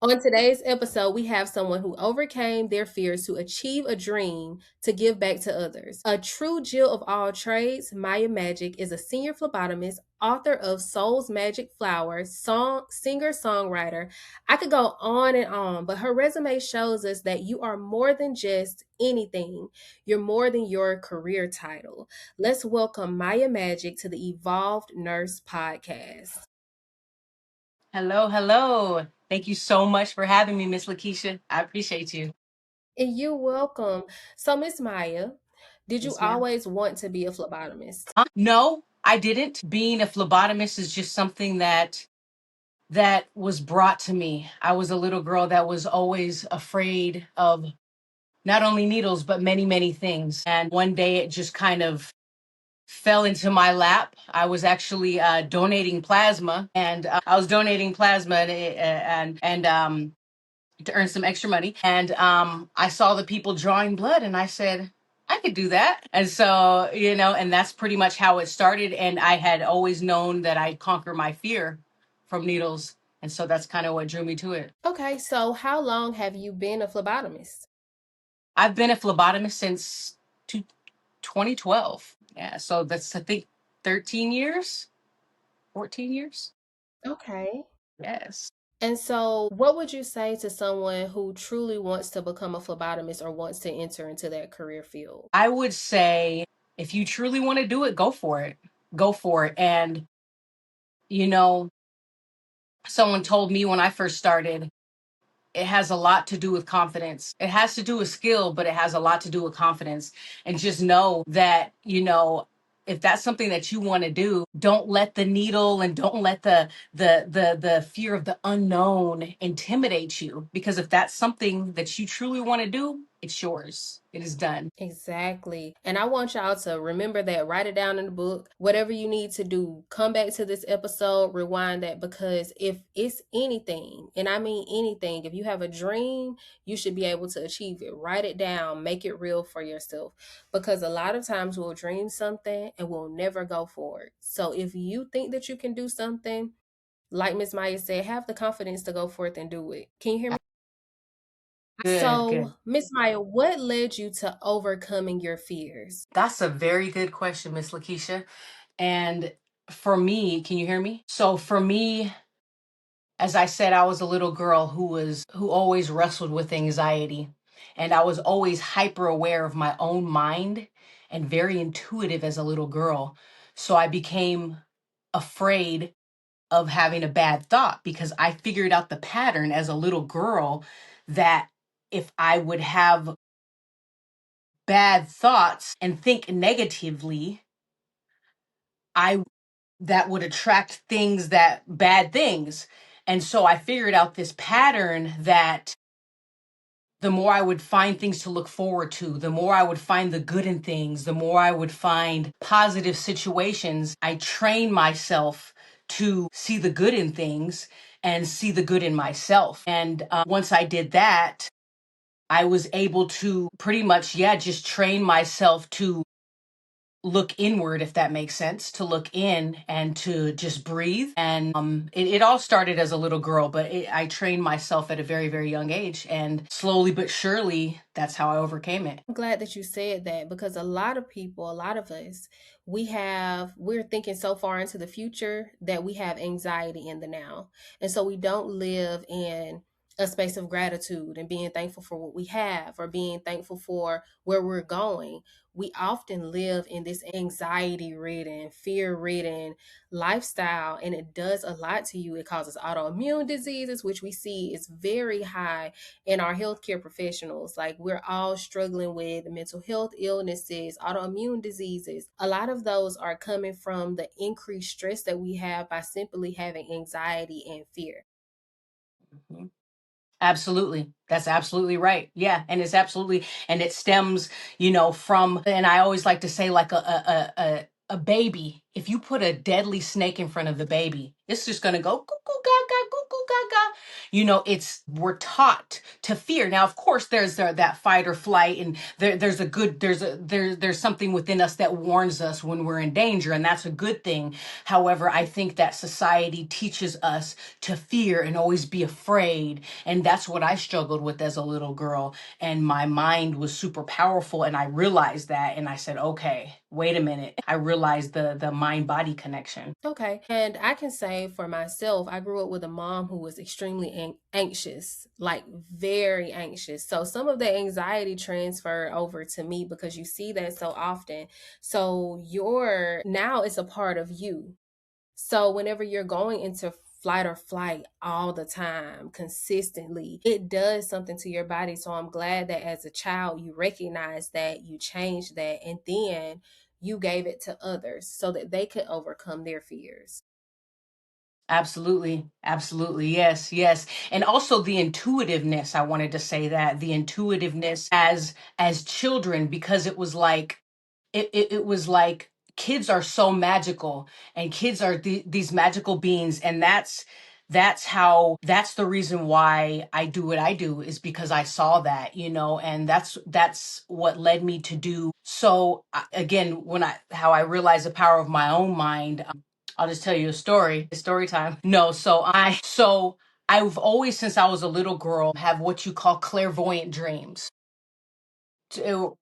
On today's episode, we have someone who overcame their fears to achieve a dream to give back to others. A true Jill of all trades, Maya Magiq is a senior phlebotomist, author of Soul's Magic Flowers, singer, songwriter. I could go on and on, but her resume shows us that you are more than just anything. You're more than your career title. Let's welcome Maya Magiq to the Evolved Nurse Podcast. Hello, hello. Thank you so much for having me, Miss Lakeisha. I appreciate you. And you're welcome. So, Miss Maya, did you Yes, ma'am. always want to be a phlebotomist? No, I didn't. Being a phlebotomist is just something that was brought to me. I was a little girl that was always afraid of not only needles but many, many things. And one day it just kind of fell into my lap. I was actually donating plasma, and I was donating plasma and to earn some extra money. And I saw the people drawing blood and I said, I could do that. And so, and that's pretty much how it started. And I had always known that I'd conquer my fear from needles. And so that's kind of what drew me to it. Okay, so how long have you been a phlebotomist? I've been a phlebotomist since 2012. Yeah. So that's, I think, 13 years, 14 years. Okay. Yes. And so, what would you say to someone who truly wants to become a phlebotomist or wants to enter into that career field? I would say if you truly want to do it, go for it. Go for it. And, you know, someone told me when I first started, it has a lot to do with confidence. It has to do with skill, but it has a lot to do with confidence. And just know that, if that's something that you want to do, don't let the needle and don't let the fear of the unknown intimidate you. Because if that's something that you truly want to do, it's yours. It is done. Exactly. And I want y'all to remember that, write it down in the book. Whatever you need to do, come back to this episode, rewind that, because if it's anything, and I mean anything, if you have a dream, you should be able to achieve it. Write it down, make it real for yourself. Because a lot of times we'll dream something and we'll never go for it. So if you think that you can do something, like Miss Maya said, have the confidence to go forth and do it. Can you hear me? Good, So, good. Miss Maya, what led you to overcoming your fears? That's a very good question, Miss Lakeisha. And for me, can you hear me? So for me, as I said, I was a little girl who always wrestled with anxiety. And I was always hyper aware of my own mind and very intuitive as a little girl. So I became afraid of having a bad thought because I figured out the pattern as a little girl that if I would have bad thoughts and think negatively, I that would attract things that bad things. And so I figured out this pattern that the more I would find things to look forward to, the more I would find the good in things, the more I would find positive situations. I train myself to see the good in things and see the good in myself. And once I did that, I was able to pretty much, yeah, just train myself to look inward, if that makes sense, to look in and to just breathe. And it all started as a little girl, but I trained myself at a very, very young age. And slowly but surely, that's how I overcame it. I'm glad that you said that because a lot of people, a lot of us, we're thinking so far into the future that we have anxiety in the now. And so we don't live in a space of gratitude and being thankful for what we have or being thankful for where we're going. We often live in this anxiety ridden, fear ridden lifestyle, and it does a lot to you. It causes autoimmune diseases, which we see is very high in our healthcare professionals. Like, we're all struggling with mental health illnesses, autoimmune diseases. A lot of those are coming from the increased stress that we have by simply having anxiety and fear. Mhm. Absolutely. That's absolutely right. Yeah. And it's absolutely, and it stems, from, and I always like to say, like a baby, if you put a deadly snake in front of the baby, it's just going to go, goo, goo, gaga, goo, goo, gaga. it's we're taught to fear. Now, of course, there's that fight or flight, and there's something within us that warns us when we're in danger, and that's a good thing. However, I think that society teaches us to fear and always be afraid, and that's what I struggled with as a little girl. And my mind was super powerful, and I realized that, and I said, okay, wait a minute. I realized the mind body connection. Okay. And I can say for myself, I grew up with a mom who was extremely anxious, like very anxious. So some of the anxiety transferred over to me because you see that so often. So now it's a part of you. So whenever you're going into flight or flight all the time, consistently, it does something to your body. So I'm glad that as a child, you recognize that, you changed that, and then you gave it to others so that they could overcome their fears. Absolutely. Absolutely. Yes. Yes. And also the intuitiveness. I wanted to say that the intuitiveness as children, because it was like kids are so magical, and kids are these magical beings, and that's the reason why I do what I do, is because I saw that, and that's what led me to do. So again, when I how I realized the power of my own mind, I'll just tell you a story. It's story time. No, so I've always, since I was a little girl, have what you call clairvoyant dreams.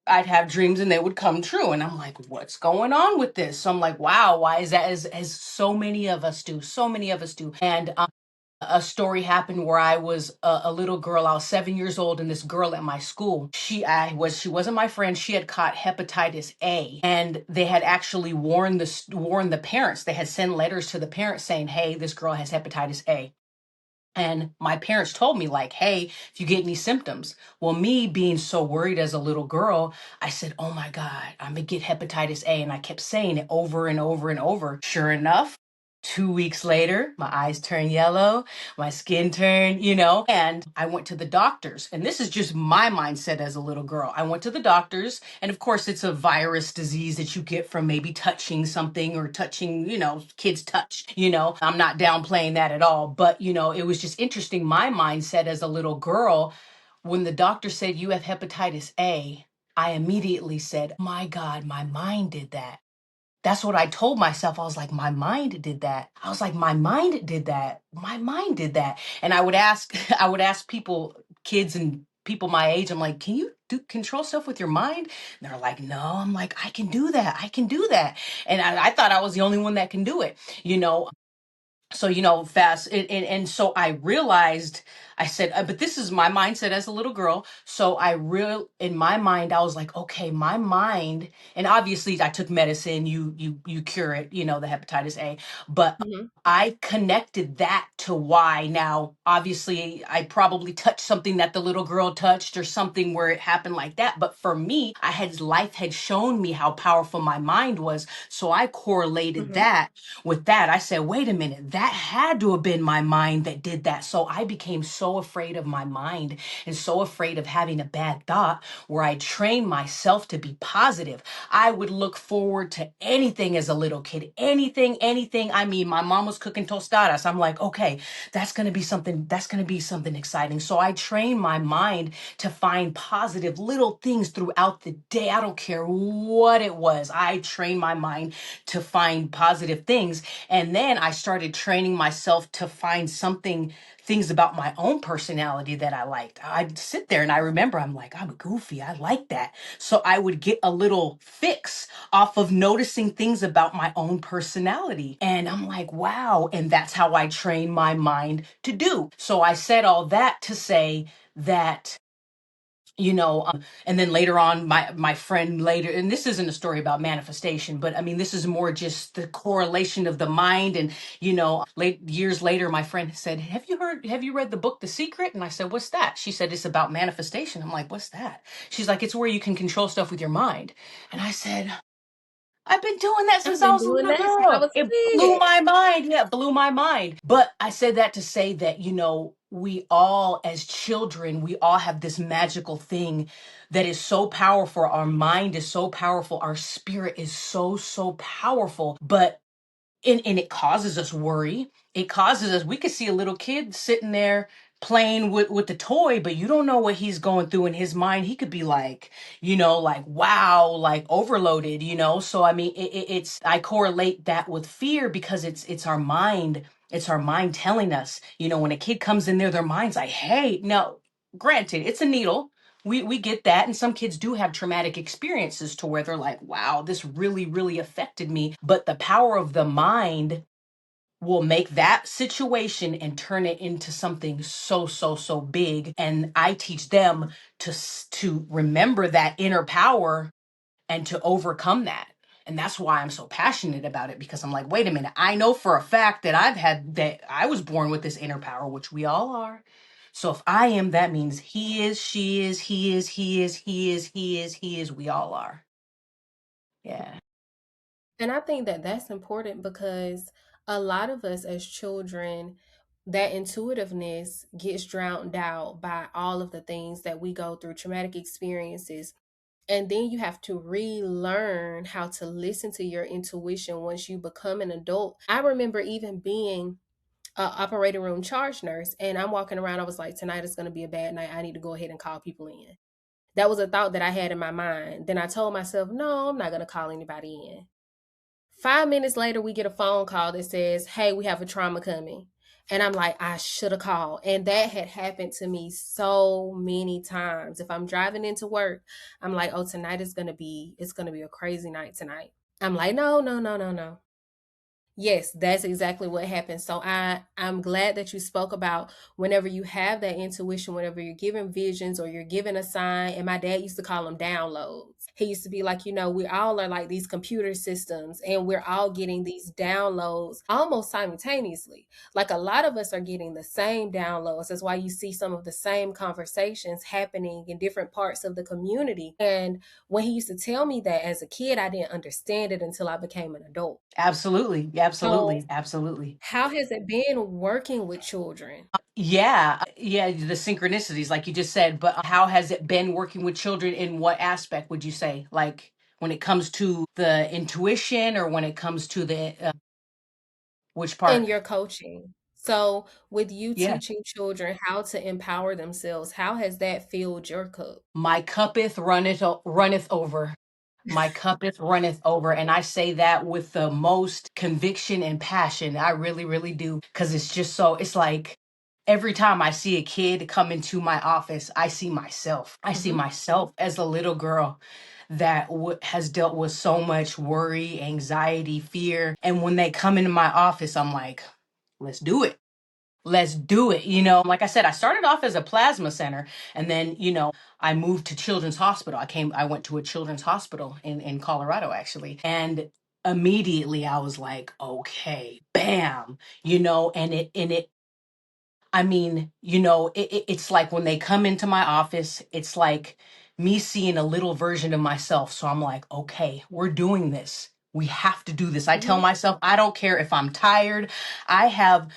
I'd have dreams and they would come true, and I'm like, what's going on with this? So I'm like, wow, why is that? As so many of us do, so many of us do. And a story happened where I was a little girl. I was 7 years old, and this girl at my school, she wasn't my friend. She had caught hepatitis A, and they had actually warned the parents. They had sent letters to the parents saying, "Hey, this girl has hepatitis A." And my parents told me, like, hey, if you get any symptoms. Well, me being so worried as a little girl, I said, oh my God, I'm gonna get hepatitis A. And I kept saying it over and over and over. Sure enough, 2 weeks later, my eyes turned yellow, my skin turned, and I went to the doctors. And this is just my mindset as a little girl. I went to the doctors, and of course, it's a virus disease that you get from maybe touching something or touching, kids touch, I'm not downplaying that at all. But, it was just interesting. My mindset as a little girl, when the doctor said you have hepatitis A, I immediately said, my God, my mind did that. That's what I told myself. I was like, my mind did that. I was like, my mind did that. My mind did that. And I would ask, I would ask people, kids and people my age, I'm like, can you do control stuff with your mind? And they're like, no. I'm like, I can do that. I can do that. And I thought I was the only one that can do it, you know so fast, and so I realized, I said, but this is my mindset as a little girl. So in my mind, I was like, okay, my mind, and obviously I took medicine, you cure it, the hepatitis A. But Hmm. I connected that to why. Now obviously I probably touched something that the little girl touched, or something where it happened like that. But for me, life had shown me how powerful my mind was, so I correlated Hmm. that with that. I said, wait a minute, that had to have been my mind that did that. So I became so afraid of my mind, and so afraid of having a bad thought, where I trained myself to be positive. I would look forward to anything as a little kid, anything, anything. I mean, my mom was cooking tostadas. I'm like, okay, that's going to be something exciting. So I trained my mind to find positive little things throughout the day. I don't care what it was. I trained my mind to find positive things. And then I started training myself to find things about my own personality that I liked. I'd sit there and I remember, I'm like, I'm goofy. I like that. So I would get a little fix off of noticing things about my own personality. And I'm like, wow. And that's how I train my mind to do. So I said all that to say that, and then later on, my friend later, and this isn't a story about manifestation, but I mean, this is more just the correlation of the mind. And years later, my friend said, have you read the book The Secret? And I said, what's that? She said, it's about manifestation. I'm like, what's that? She's like, it's where you can control stuff with your mind. And I said, I've been doing that I've since I been was a doing little that since I girl. was It a blew kid. my mind. Yeah, it blew my mind. But I said that to say that, we all, as children, we all have this magical thing that is so powerful. Our mind is so powerful. Our spirit is so, so powerful. But and it causes us worry. It causes us, we could see a little kid sitting there playing with the toy, but you don't know what he's going through in his mind. He could be like, like wow, like overloaded, So I mean, it's I correlate that with fear because it's our mind. It's our mind telling us, when a kid comes in there, their mind's like, hey, no, granted, it's a needle. We get that. And some kids do have traumatic experiences to where they're like, wow, this really, really affected me. But the power of the mind will make that situation and turn it into something so so big, and I teach them to remember that inner power and to overcome that. And that's why I'm so passionate about it, because I'm like, wait a minute, I know for a fact that I was born with this inner power, which we all are. So if I am, that means he is, she is, he is, he is, he is, he is, he is, we all are. Yeah. And I think that that's important because a lot of us as children, that intuitiveness gets drowned out by all of the things that we go through, traumatic experiences. And then you have to relearn how to listen to your intuition once you become an adult. I remember even being a operating room charge nurse, and I'm walking around, I was like, tonight is going to be a bad night. I need to go ahead and call people in. That was a thought that I had in my mind. Then I told myself, no, I'm not going to call anybody in. 5 minutes later, we get a phone call that says, hey, we have a trauma coming. And I'm like, I should have called. And that had happened to me so many times. If I'm driving into work, I'm like, oh, tonight is it's gonna be a crazy night tonight. I'm like, no, no, no, no, no. Yes, that's exactly what happened. So I'm glad that you spoke about whenever you have that intuition, whenever you're given visions or you're given a sign. And my dad used to call them downloads. He used to be like, we all are like these computer systems and we're all getting these downloads almost simultaneously. Like a lot of us are getting the same downloads. That's why you see some of the same conversations happening in different parts of the community. And when he used to tell me that as a kid, I didn't understand it until I became an adult. Absolutely. So Absolutely. Absolutely. how has it been working with children? Yeah, the synchronicities, like you just said. But how has it been working with children? In what aspect would you say? Like when it comes to the intuition, or when it comes to the which In part? your coaching. So, with you Yeah, teaching children how to empower themselves, how has that filled your cup? my cuppeth runneth over. My cuppeth runneth over, and I say that with the most conviction and passion. I really, really do, because it's just so. It's like every time I see a kid come into my office, I see myself. I see Mhm. myself as a little girl that has dealt with so much worry, anxiety, fear. And when they come into my office, I'm like, let's do it. Let's do it. Like I said, I started off as a plasma center, and then, I moved to Children's Hospital. I went to a children's hospital in Colorado, actually. And immediately I was like, okay, bam, and it, I mean, it's like when they come into my office, it's like me seeing a little version of myself. So I'm like, okay, we're doing this. We have to do this. I tell Mhm. myself, I don't care if I'm tired. I have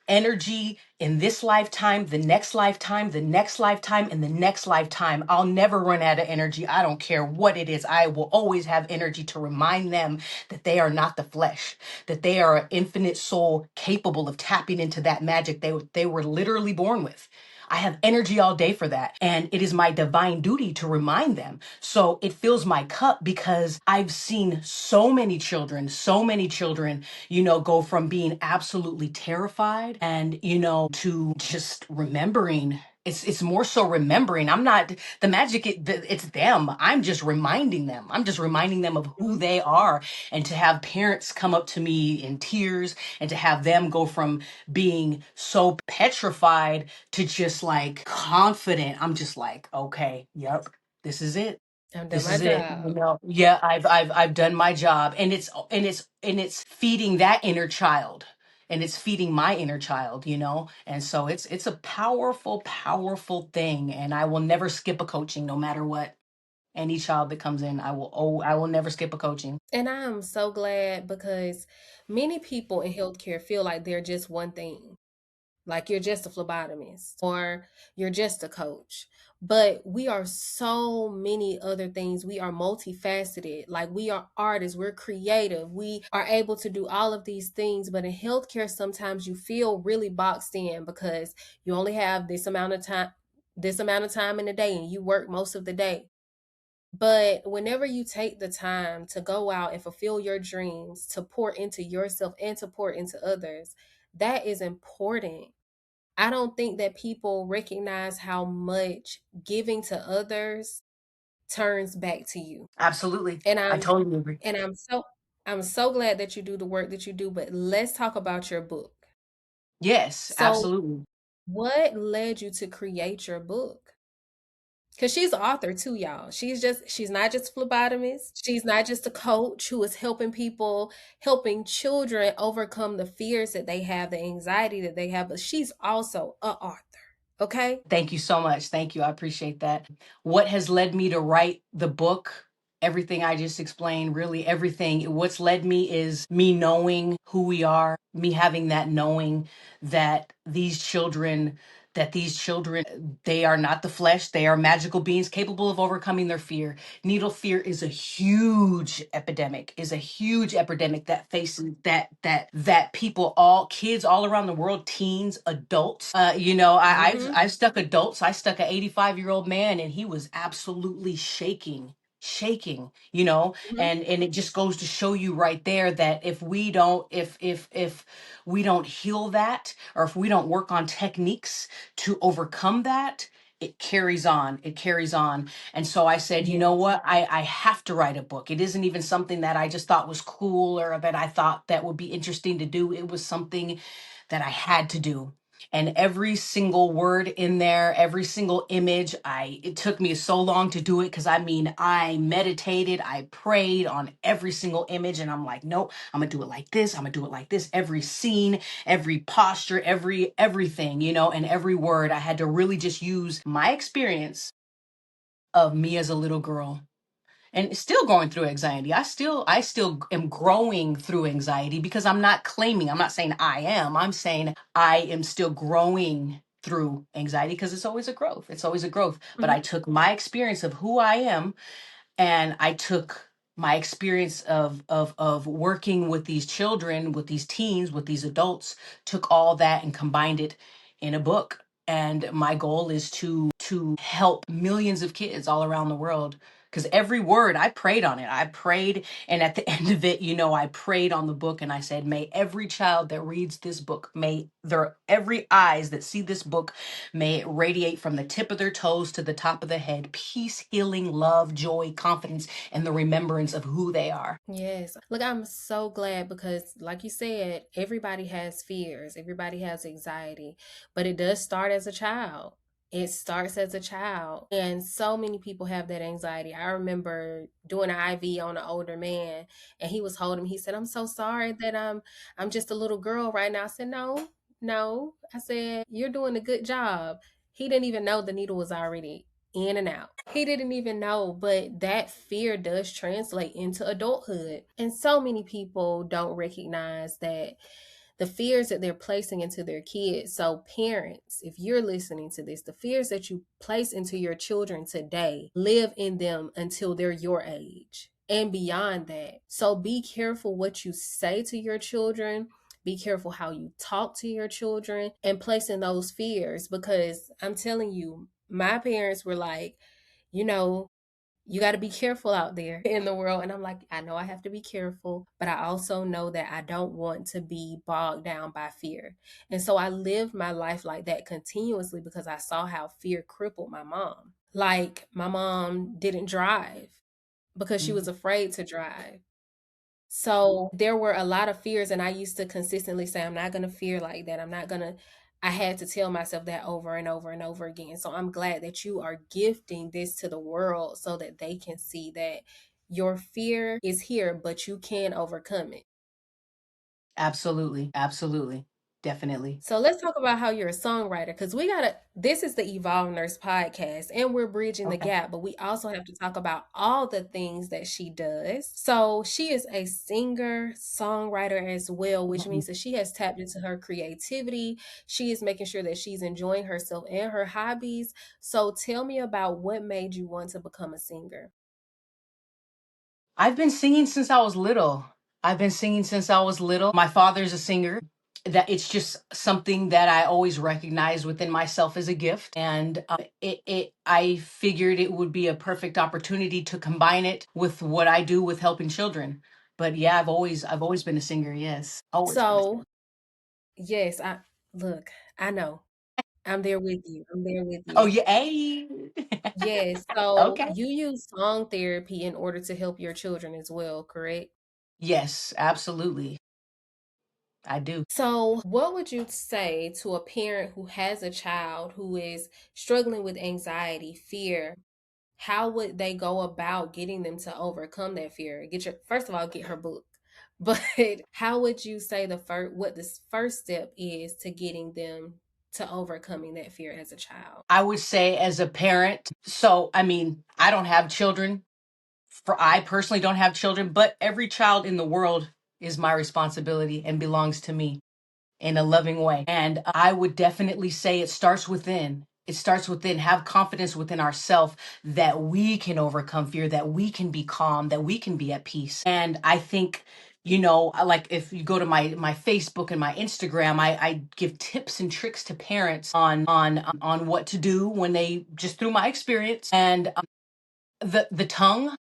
energy in this lifetime, the next lifetime, the next lifetime, and the next lifetime. I'll never run out of energy. I don't care what it is. I will always have energy to remind them that they are not the flesh, that they are an infinite soul capable of tapping into that magic they were literally born with. I have energy all day for that. And it is my divine duty to remind them. So it fills my cup because I've seen so many children, go from being absolutely terrified and, to just remembering. It's more so remembering. I'm not the magic. It's them. I'm just reminding them. I'm just reminding them of who Mhm. they are. And to have parents come up to me in tears, and to have them go from being so petrified to just like confident. I'm just like, okay, yep, this is it. I've done This my is it. job. Yeah, I've done my job, and it's feeding that inner child, and it's feeding my inner child, and so it's a powerful, powerful thing, and I will never skip a coaching, no matter what. Any child that comes in, I will never skip a coaching. And I am so glad because many people in healthcare feel like they're just one thing. Like you're just a phlebotomist or you're just a coach. But we are so many other things. We are multifaceted. Like we are artists, we're creative, we are able to do all of these things. But in healthcare, sometimes you feel really boxed in because you only have this amount of time in the day, and you work most of the day. But whenever you take the time to go out and fulfill your dreams, to pour into yourself and to pour into others, that is important. I don't think that people recognize how much giving to others turns back to you. Absolutely. And I I'm totally agree. and I'm so glad that you do the work that you do, but let's talk about your book. Yes, So, absolutely. what led you to create your book? Because she's an author too, y'all. She's not just a phlebotomist. She's not just a coach who is helping people, helping children overcome the fears that they have, the anxiety that they have, but she's also a author. Okay? Thank you so much. Thank you. I appreciate that. What has led me to write the book? Everything I just explained, really everything. What's led me is me knowing who we are, me having that knowing that they are not the flesh, they are magical beings capable of overcoming their fear. Needle fear is a huge epidemic, that faces that people, all kids all around the world, teens, adults. Mm-hmm. I've stuck adults. I stuck an 85-year-old man, and he was absolutely shaking, Mm-hmm. and it just goes to show you right there that if we don't if we don't heal that, or if we don't work on techniques to overcome that, it carries on. And so I said, you know Yes. what, I have to write a book. It isn't even something that I just thought was cool or that I thought that would be interesting to do. It was something that I had to do. And every single word in there, every single image, it took me so long to do it, because I mean, I meditated, I prayed on every single image, and I'm like, nope, I'm gonna do it like this, I'm gonna do it like this. Every scene, every posture, everything, and every word, I had to really just use my experience of me as a little girl, and still going through anxiety. I still am growing through anxiety, because I'm not saying I am. I'm saying I am still growing through anxiety, because it's always a growth. It's always a growth. But I Mm-hmm. took my experience of who I am, and I took my experience of working with these children, with these teens, with these adults, took all that and combined it in a book. And my goal is to help millions of kids all around the world, because every word, I prayed on it. I prayed, and at the end of it, I prayed on the book, and I said, may every child that reads this book, may their every eyes that see this book, may it radiate from the tip of their toes to the top of the head, peace, healing, love, joy, confidence, and the remembrance of who they are. Yes. Look, I'm so glad because, like you said, everybody has fears, everybody has anxiety, but it does start as a child. It starts as a child. And so many people have that anxiety. I remember doing an IV on an older man, and he was holding me. He said, I'm so sorry that I'm just a little girl right now. I said, no, no. I said, you're doing a good job. He didn't even know the needle was already in and out. He didn't even know, but that fear does translate into adulthood. And so many people don't recognize that the fears that they're placing into their kids. So, parents, if you're listening to this, the fears that you place into your children today live in them until they're your age and beyond that. So, be careful what you say to your children. Be careful how you talk to your children and placing those fears, because I'm telling you, my parents were like, you know, you got to be careful out there in the world. And I'm like, I know I have to be careful, but I also know that I don't want to be bogged down by fear. And so I lived my life like that continuously because I saw how fear crippled my mom. Like, my mom didn't drive because she was Mhm. afraid to drive. So there were a lot of fears, and I used to consistently say, I'm not going to fear like that. I had to tell myself that over and over and over again. So I'm glad that you are gifting this to the world so that they can see that your fear is here, but you can overcome it. Absolutely. Absolutely. definitely. So let's talk about how you're a songwriter because this is the Evolve Nurse podcast and we're bridging the Okay. gap, but we also have to talk about all the things that she does. So she is a singer, songwriter as well, which Mhm. means that she has tapped into her creativity. She is making sure that she's enjoying herself and her hobbies. So tell me about what made you want to become a singer. I've been singing since I was little. I've been singing since I was little. My father's a singer. That it's just something that I always recognized within myself as a gift, and I figured it would be a perfect opportunity to combine it with what I do with helping children. But yeah, I've always been a singer. Yes, always been a singer. So, yes, look, I know. I'm there with you. I'm there with Oh you. yeah, hey. Yes, so Okay. you use song therapy in order to help your children as well, correct? Yes, absolutely, I do. So, what would you say to a parent who has a child who is struggling with anxiety, fear? How would they go about getting them to overcome that fear? First of all, get her book. But how would you say what this first step is to getting them to overcoming that fear as a child? I would say as a parent. So I mean, I don't have children. For I personally don't have children, but every child in the world is my responsibility and belongs to me in a loving way. And I would definitely say it starts within. It starts within. Have confidence within ourselves that we can overcome fear, that we can be calm, that we can be at peace. And I think, like if you go to my Facebook and my Instagram, I give tips and tricks to parents on what to do when they just through my experience. And the tongue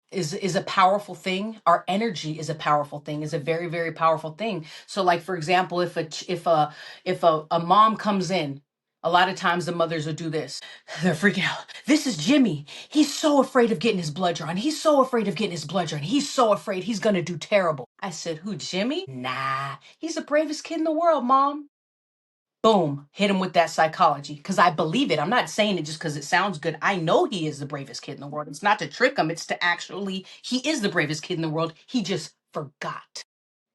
is a powerful thing. Our energy is a powerful thing, is a very very powerful thing. So like for example, if a mom comes in, a lot of times the mothers will do this. They're freaking out. This is Jimmy. He's so afraid of getting his blood drawn. He's so afraid of getting his blood drawn. He's so afraid he's gonna do terrible. I said, who, Jimmy? Nah, he's the bravest kid in the world, mom. Boom, hit him with that psychology because I believe it. I'm not saying it just because it sounds good. I know he is the bravest kid in the world. It's not to trick him, it's to actually, he is the bravest kid in the world. He just forgot.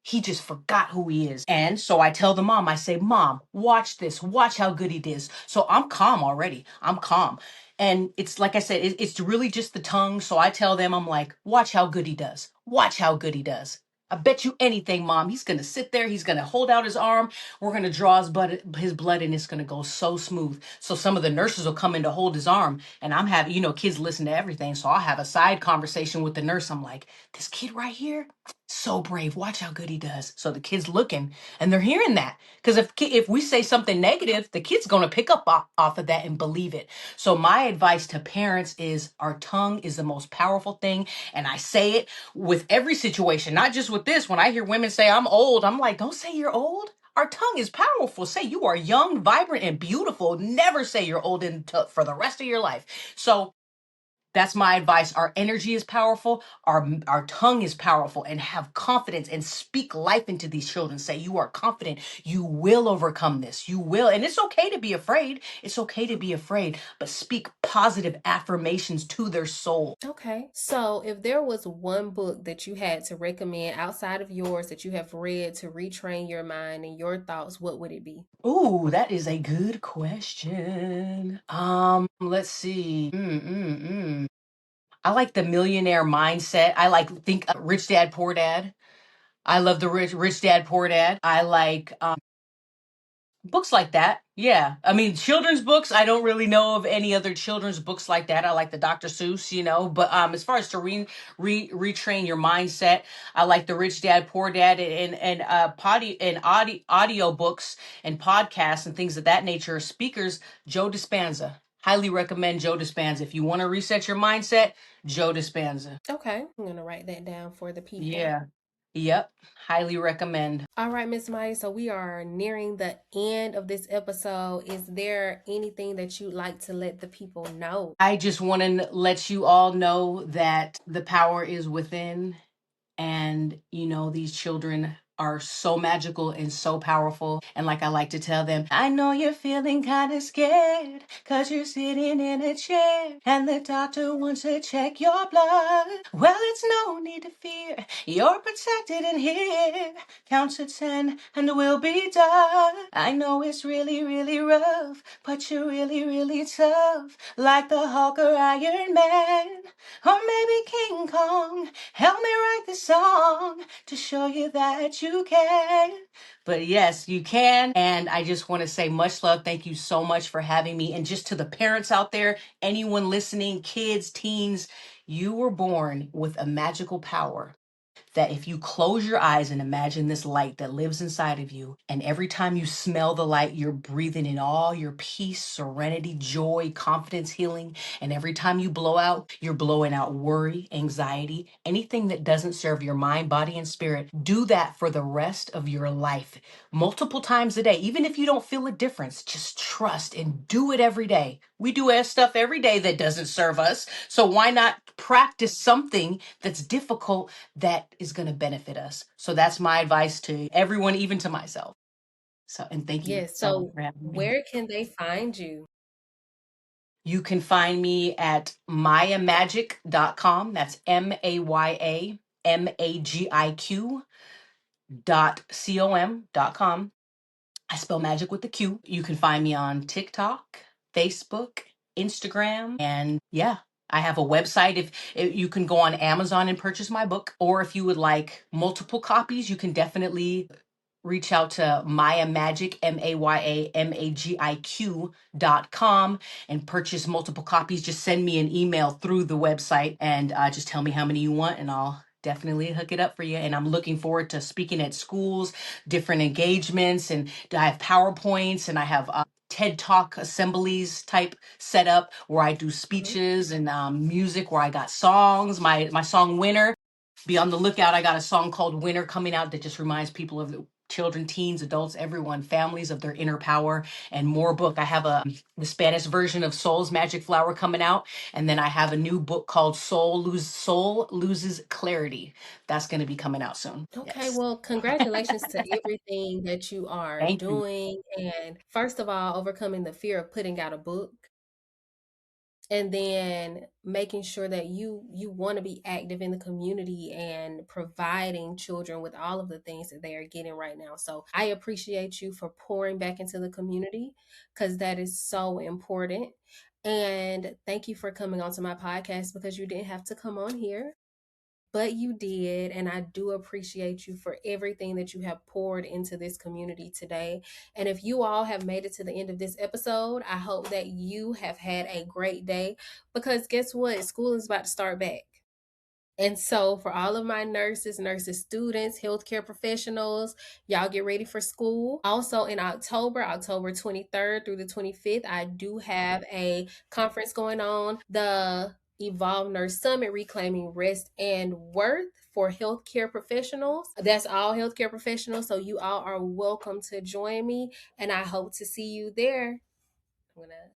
He just forgot who he is. And so I tell the mom, I say, Mom, watch this. Watch how good he does. So I'm calm already. I'm calm. And it's like I said, it's really just the tongue. So I tell them, I'm like, watch how good he does. Watch how good he does. I bet you anything, Mom. He's gonna sit there. He's gonna hold out his arm. We're gonna draw his blood, and it's gonna go so smooth. So some of the nurses will come in to hold his arm, and I'm having, kids listen to everything. So I'll have a side conversation with the nurse. I'm like, this kid right here, so brave. Watch how good he does. So the kids looking and they're hearing that because if we say something negative, the kid's going to pick up off of that and believe it. So my advice to parents is our tongue is the most powerful thing, and I say it with every situation, not just with this. When I hear women say I'm old, I'm like, don't say you're old. Our tongue is powerful. Say you are young, vibrant, and beautiful. Never say you're old for the rest of your life. So that's my advice. Our energy is powerful. Our tongue is powerful, and have confidence and speak life into these children. Say you are confident. You will overcome this. You will. And it's okay to be afraid. It's okay to be afraid, but speak positive affirmations to their soul. Okay. So, if there was one book that you had to recommend outside of yours that you have read to retrain your mind and your thoughts, what would it be? Ooh, that is a good question. Let's see. I like the millionaire mindset. I like think Rich Dad Poor Dad. I love the Rich Dad Poor Dad. I like books like that. Yeah. I mean, children's books, I don't really know of any other children's books like that. I like the Dr. Seuss, but as far as to retrain your mindset, I like the Rich Dad Poor Dad and audio books and podcasts and things of that nature. Speakers, Joe Dispenza. Highly recommend Joe Dispenza. If you want to reset your mindset, Joe Dispenza. Okay. I'm going to write that down for the people. Yeah. Yep. Highly recommend. All right, Miss Maya. So, we are nearing the end of this episode. Is there anything that you'd like to let the people know? I just want to let you all know that the power is within, and these children are so magical and so powerful. And like I like to tell them, I know you're feeling kind of scared because you're sitting in a chair and the doctor wants to check your blood. Well, it's no need to fear. You're protected in here. Count to 10 and we'll be done. I know it's really, really rough, but you're really, really tough. Like the Hulk or Iron Man, or maybe King Kong. Help me write the song to show you that you can. But yes, you can. And I just want to say much love. Thank you so much for having me. And just to the parents out there, anyone listening, kids, teens, you were born with a magical power that if you close your eyes and imagine this light that lives inside of you, and every time you smell the light, you're breathing in all your peace, serenity, joy, confidence, healing. And every time you blow out, you're blowing out worry, anxiety, anything that doesn't serve your mind, body, and spirit. Do that for the rest of your life, multiple times a day. Even if you don't feel a difference, just trust and do it every day. We do stuff every day that doesn't serve us. So why not practice something that's difficult that is going to benefit us? So that's my advice to everyone, even to myself. So, and thank you Yes. so much So for having me. where can they find you? You can find me at mayamagiq.com. That's MAYAMAGIQ.com. I spell magic with the Q. You can find me on TikTok, Facebook, Instagram, and yeah, I have a website. If you can go on Amazon and purchase my book, or if you would like multiple copies, you can definitely reach out to Maya Magiq, MAYAMAGIQ.com, and purchase multiple copies. Just send me an email through the website and just tell me how many you want, and I'll definitely hook it up for you. And I'm looking forward to speaking at schools, different engagements, and I have PowerPoints and I have TED Talk assemblies type setup where I do Mhm. speeches and music where I got songs. My song Winner, be on the lookout. I got a song called Winter coming out that just reminds people of the children, teens, adults, everyone, families of their inner power and more book. I have the Spanish version of Soul's Magic Flower coming out. And then I have a new book called Soul Loses Clarity. That's going to be coming out soon. Okay, Yes. well, congratulations to everything that you are Thank you. doing. And first of all, overcoming the fear of putting out a book, and then making sure that you want to be active in the community and providing children with all of the things that they are getting right now. So I appreciate you for pouring back into the community, because that is so important. And thank you for coming onto my podcast, because you didn't have to come on here, but you did. And I do appreciate you for everything that you have poured into this community today. And if you all have made it to the end of this episode, I hope that you have had a great day, because guess what? School is about to start back. And so, for all of my nurses students, healthcare professionals, y'all get ready for school. Also, in October, October 23rd through the 25th, I do have a conference going on, the Evolve Nurse Summit, Reclaiming Rest and Worth for healthcare professionals. That's all healthcare professionals. So, you all are welcome to join me, and I hope to see you there. I'm gonna